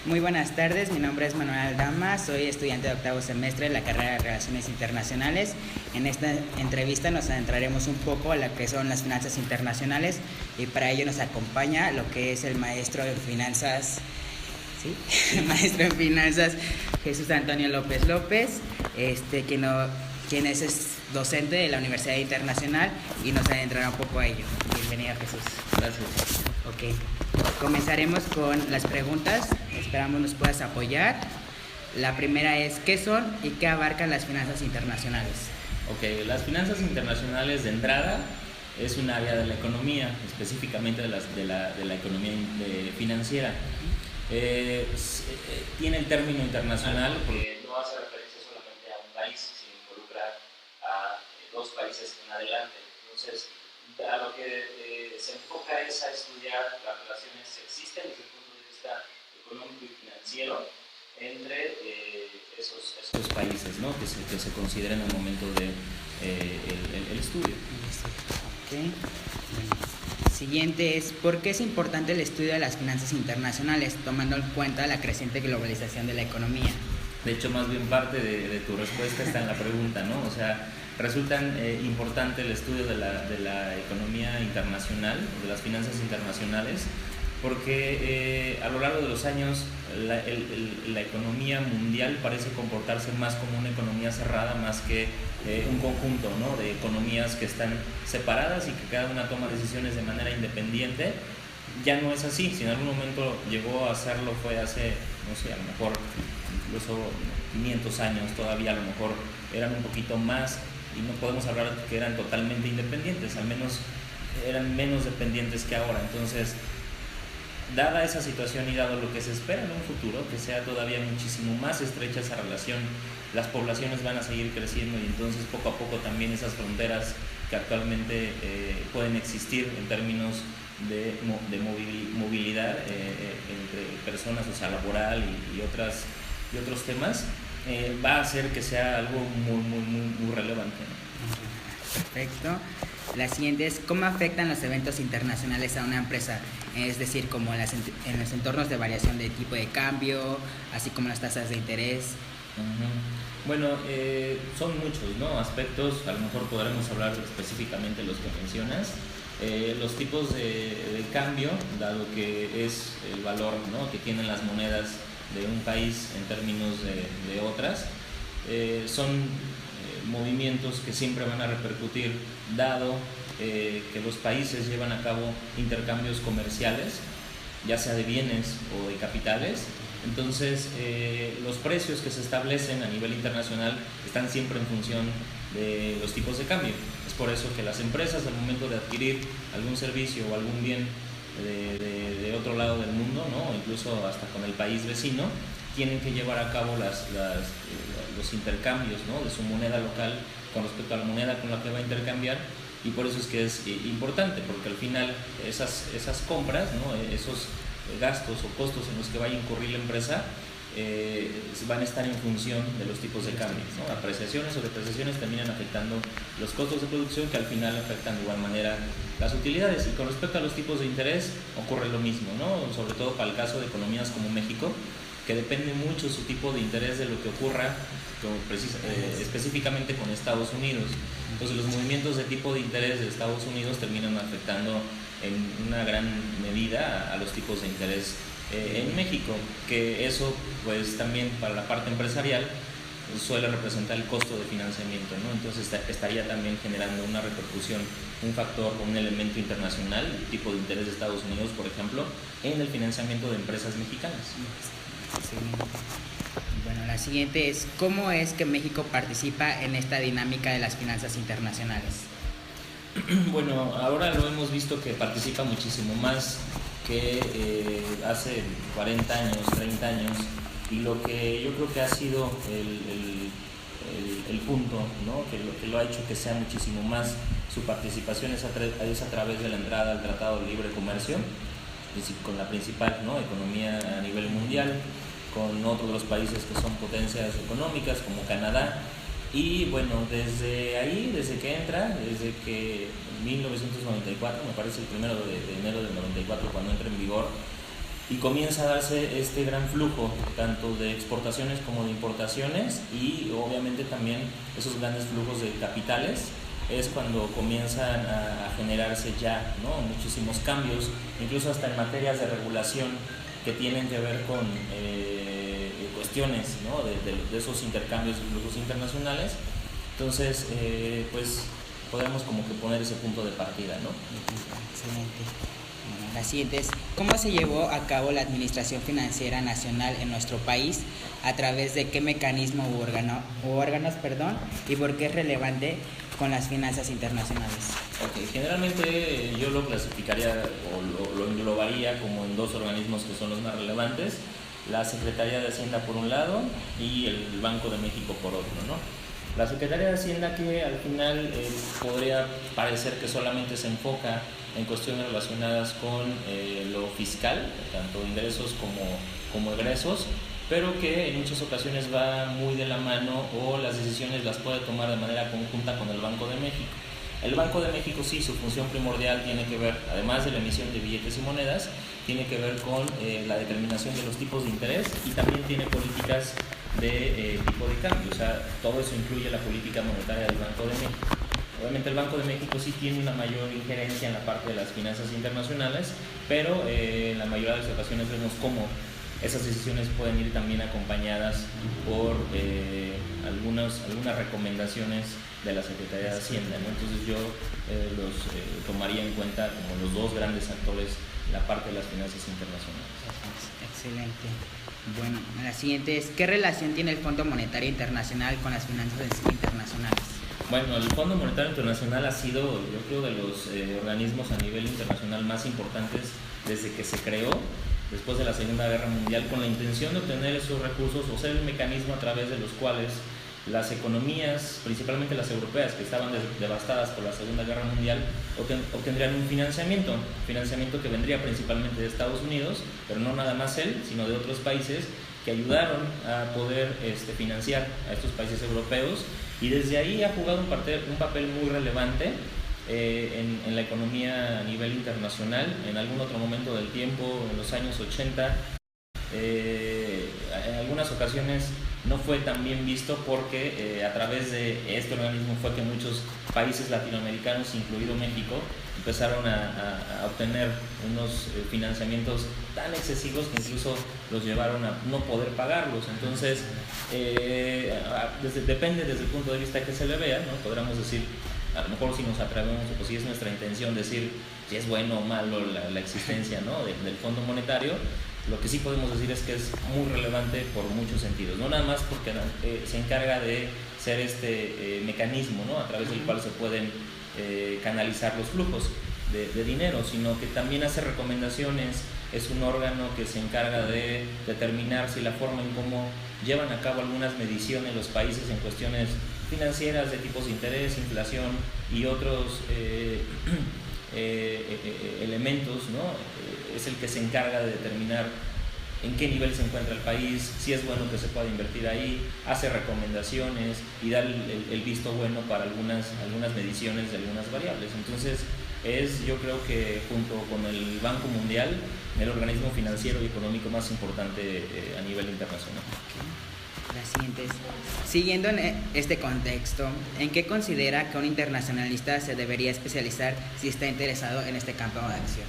Muy buenas tardes, mi nombre es Manuel Aldama, soy estudiante de octavo semestre de la carrera de Relaciones Internacionales. En esta entrevista nos adentraremos un poco a lo que son las finanzas internacionales y para ello nos acompaña lo que es el maestro en finanzas, ¿sí? El maestro en finanzas Jesús Antonio López López, quien es docente de la Universidad Internacional y nos adentrará un poco a ello. Bienvenido, Jesús. Gracias. Ok, comenzaremos con las preguntas, esperamos nos puedas apoyar. La primera es, ¿qué son y qué abarcan las finanzas internacionales? Ok, las finanzas internacionales de entrada es un área de la economía, específicamente de la economía financiera. Tiene el término internacional porque no hace referencia solamente a un país, sino involucra a dos países en adelante. Entonces, a lo que se enfoca es a estudiar las relaciones que existen desde el punto de vista económico y financiero entre esos países, ¿no? que se consideran en el momento del el estudio. Okay. Siguiente es, ¿por qué es importante el estudio de las finanzas internacionales, tomando en cuenta la creciente globalización de la economía? De hecho, más bien parte de tu respuesta está en la pregunta, ¿no? O sea, resulta importante el estudio de la economía internacional, de las finanzas internacionales, porque a lo largo de los años la economía mundial parece comportarse más como una economía cerrada más que un conjunto, ¿no?, de economías que están separadas y que cada una toma decisiones de manera independiente. Ya no es así. Si en algún momento llegó a hacerlo fue hace, no sé, a lo mejor incluso 500 años, todavía a lo mejor eran un poquito más, y no podemos hablar de que eran totalmente independientes, al menos eran menos dependientes que ahora. Entonces, dada esa situación y dado lo que se espera en un futuro, que sea todavía muchísimo más estrecha esa relación, las poblaciones van a seguir creciendo y entonces poco a poco también esas fronteras que actualmente pueden existir en términos de movilidad entre personas, o sea, laboral y otros temas, va a hacer que sea algo muy relevante, ¿no? Perfecto. La siguiente es, ¿cómo afectan los eventos internacionales a una empresa? Es decir, como en los entornos de variación de tipo de cambio, así como las tasas de interés. Bueno, son muchos, ¿no?, aspectos. A lo mejor podremos hablar específicamente de los que mencionas. Los tipos de cambio, dado que es el valor, ¿no?, que tienen las monedas de un país en términos de otras, son movimientos que siempre van a repercutir, dado que los países llevan a cabo intercambios comerciales, ya sea de bienes o de capitales. Entonces, los precios que se establecen a nivel internacional están siempre en función de los tipos de cambio. Es por eso que las empresas, al momento de adquirir algún servicio o algún bien de otro lado del mundo, ¿no?, o incluso hasta con el país vecino, tienen que llevar a cabo los intercambios, ¿no?, de su moneda local con respecto a la moneda con la que va a intercambiar. Y por eso es que es importante, porque al final esas compras, ¿no?, esos gastos o costos en los que vaya a incurrir la empresa van a estar en función de los tipos de cambio, ¿no? Apreciaciones o depreciaciones terminan afectando los costos de producción, que al final afectan de igual manera las utilidades. Y con respecto a los tipos de interés ocurre lo mismo, ¿no?, sobre todo para el caso de economías como México, que depende mucho su tipo de interés de lo que ocurra específicamente con Estados Unidos. Entonces, los movimientos de tipo de interés de Estados Unidos terminan afectando en una gran medida a los tipos de interés en México, que eso pues también para la parte empresarial suele representar el costo de financiamiento, ¿no? Entonces estaría también generando una repercusión, un factor o un elemento internacional, el tipo de interés de Estados Unidos, por ejemplo, en el financiamiento de empresas mexicanas. Sí. Bueno, la siguiente es, ¿cómo es que México participa en esta dinámica de las finanzas internacionales? Bueno, ahora lo hemos visto que participa muchísimo más que hace 40 años, 30 años, y lo que yo creo que ha sido el punto, ¿no?, que lo ha hecho que sea muchísimo más su participación es a través de la entrada al Tratado de Libre Comercio, es decir, con la principal, ¿no?, economía a nivel mundial, con otros de los países que son potencias económicas como Canadá. Y bueno, desde ahí, desde que en 1994, me parece el 1 de enero del 94 cuando entra en vigor y comienza a darse este gran flujo tanto de exportaciones como de importaciones y obviamente también esos grandes flujos de capitales. Es cuando comienzan a generarse ya, ¿no?, muchísimos cambios, incluso hasta en materias de regulación que tienen que ver con cuestiones, ¿no?, de esos intercambios de flujos internacionales. Entonces, pues podemos como que poner ese punto de partida, ¿no? Excelente. Bueno, la siguiente es, ¿cómo se llevó a cabo la administración financiera nacional en nuestro país? ¿A través de qué mecanismo u órganos, y por qué es relevante con las finanzas internacionales? Ok, generalmente yo lo clasificaría o lo englobaría como en dos organismos que son los más relevantes: la Secretaría de Hacienda por un lado y el Banco de México por otro, ¿no? La Secretaría de Hacienda, que al final podría parecer que solamente se enfoca en cuestiones relacionadas con lo fiscal, tanto ingresos como egresos, pero que en muchas ocasiones va muy de la mano o las decisiones las puede tomar de manera conjunta con el Banco de México. El Banco de México sí, su función primordial tiene que ver, además de la emisión de billetes y monedas, tiene que ver con la determinación de los tipos de interés y también tiene políticas de tipo de cambio, o sea, todo eso incluye la política monetaria del Banco de México. Obviamente el Banco de México sí tiene una mayor injerencia en la parte de las finanzas internacionales, pero en la mayoría de las ocasiones vemos cómo esas decisiones pueden ir también acompañadas por algunas recomendaciones de la Secretaría de Hacienda, ¿no? Entonces yo los tomaría en cuenta como los dos grandes actores en la parte de las finanzas internacionales. Excelente. Bueno, la siguiente es, ¿qué relación tiene el Fondo Monetario Internacional con las finanzas internacionales? Bueno, el Fondo Monetario Internacional ha sido, yo creo, de los organismos a nivel internacional más importantes desde que se creó después de la Segunda Guerra Mundial, con la intención de obtener esos recursos o ser el mecanismo a través de los cuales las economías, principalmente las europeas, que estaban devastadas por la Segunda Guerra Mundial, obtendrían un financiamiento que vendría principalmente de Estados Unidos, pero no nada más él, sino de otros países que ayudaron a poder financiar a estos países europeos, y desde ahí ha jugado un papel muy relevante en la economía a nivel internacional. En algún otro momento del tiempo, en los años 80, en algunas ocasiones no fue tan bien visto porque a través de este organismo fue que muchos países latinoamericanos, incluido México, empezaron a obtener unos financiamientos tan excesivos que incluso los llevaron a no poder pagarlos. Entonces, depende desde el punto de vista que se le vea, ¿no? Podríamos decir, a lo mejor si nos atrevemos o si es nuestra intención decir si es bueno o malo la existencia, ¿no?, del Fondo Monetario. Lo que sí podemos decir es que es muy relevante por muchos sentidos, no nada más porque se encarga de ser este mecanismo, ¿no?, a través del cual se pueden canalizar los flujos de dinero, sino que también hace recomendaciones, es un órgano que se encarga de determinar si la forma en cómo llevan a cabo algunas mediciones los países en cuestiones financieras de tipos de interés, inflación y otros elementos, ¿no?, es el que se encarga de determinar en qué nivel se encuentra el país, si es bueno que se pueda invertir ahí, hace recomendaciones y da el visto bueno para algunas mediciones de algunas variables. Entonces yo creo que junto con el Banco Mundial, el organismo financiero y económico más importante a nivel internacional. La siguiente es, siguiendo en este contexto, ¿en qué considera que un internacionalista se debería especializar si está interesado en este campo de acción?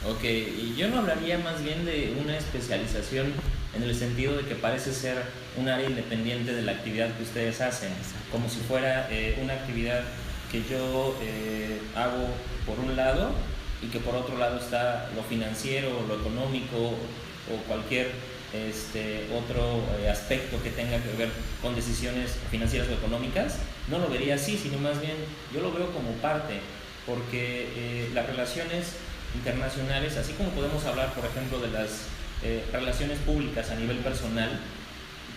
Ok, y yo no hablaría más bien de una especialización en el sentido de que parece ser un área independiente de la actividad que ustedes hacen, como si fuera una actividad que yo hago por un lado y que por otro lado está lo financiero, lo económico o cualquier otro aspecto que tenga que ver con decisiones financieras o económicas. No lo vería así, sino más bien yo lo veo como parte, porque las relaciones internacionales, así como podemos hablar, por ejemplo, de las relaciones públicas a nivel personal,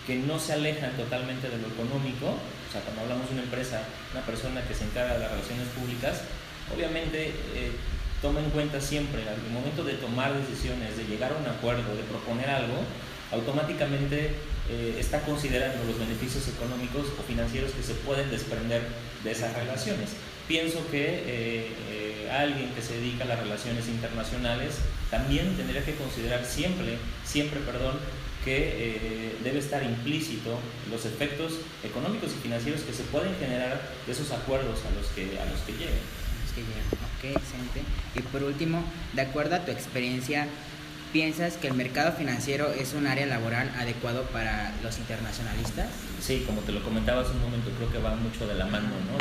que no se alejan totalmente de lo económico, o sea, cuando hablamos de una empresa, una persona que se encarga de las relaciones públicas, obviamente toma en cuenta siempre, al momento de tomar decisiones, de llegar a un acuerdo, de proponer algo, automáticamente está considerando los beneficios económicos o financieros que se pueden desprender de esas relaciones. pienso que alguien que se dedica a las relaciones internacionales también tendría que considerar siempre, que debe estar implícito los efectos económicos y financieros que se pueden generar de esos acuerdos a los que lleguen. Ok, excelente. Y por último, de acuerdo a tu experiencia, ¿piensas que el mercado financiero es un área laboral adecuado para los internacionalistas? Sí, como te lo comentaba hace un momento, creo que va mucho de la mano, ¿no?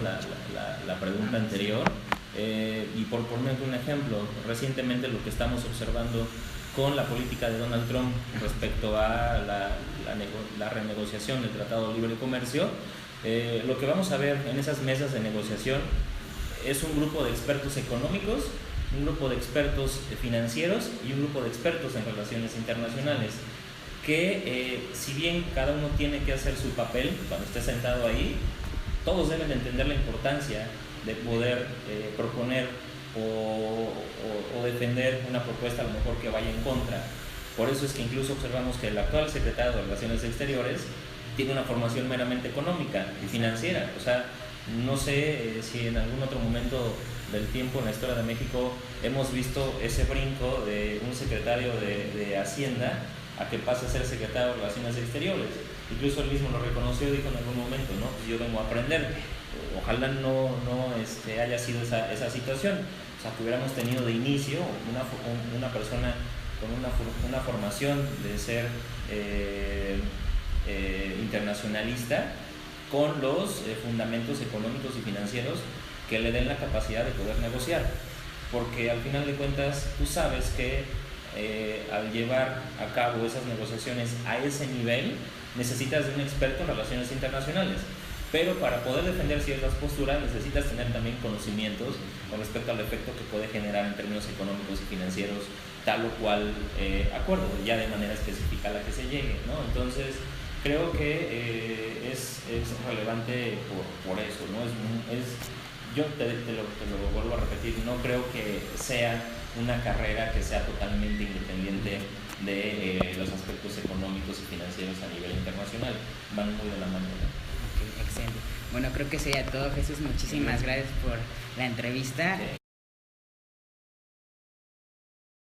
La pregunta anterior. Y por poner un ejemplo, recientemente lo que estamos observando con la política de Donald Trump respecto a la renegociación del Tratado de Libre Comercio, lo que vamos a ver en esas mesas de negociación es un grupo de expertos económicos, un grupo de expertos financieros y un grupo de expertos en relaciones internacionales, que si bien cada uno tiene que hacer su papel cuando esté sentado ahí, todos deben de entender la importancia de poder proponer o defender una propuesta a lo mejor que vaya en contra. Por eso es que incluso observamos que el actual secretario de Relaciones Exteriores tiene una formación meramente económica y financiera. O sea, no sé si en algún otro momento del tiempo en la historia de México hemos visto ese brinco de un secretario de Hacienda a que pase a ser secretario de Relaciones Exteriores. Incluso él mismo lo reconoció, dijo en algún momento, ¿no? Pues yo vengo a aprender. Ojalá no haya sido esa situación. O sea, que hubiéramos tenido de inicio una persona con una formación de ser internacionalista, con los fundamentos económicos y financieros que le den la capacidad de poder negociar, porque al final de cuentas tú sabes que al llevar a cabo esas negociaciones a ese nivel necesitas de un experto en relaciones internacionales, pero para poder defender ciertas posturas necesitas tener también conocimientos con respecto al efecto que puede generar en términos económicos y financieros tal o cual acuerdo, ya de manera específica a la que se llegue, ¿no? Entonces creo que es relevante por eso, ¿no? Yo te lo vuelvo a repetir, no creo que sea una carrera que sea totalmente independiente de los aspectos económicos y financieros a nivel internacional, van muy de la mano, ¿no? Ok, excelente. Bueno, creo que sería todo, Jesús. Muchísimas gracias por la entrevista. Okay.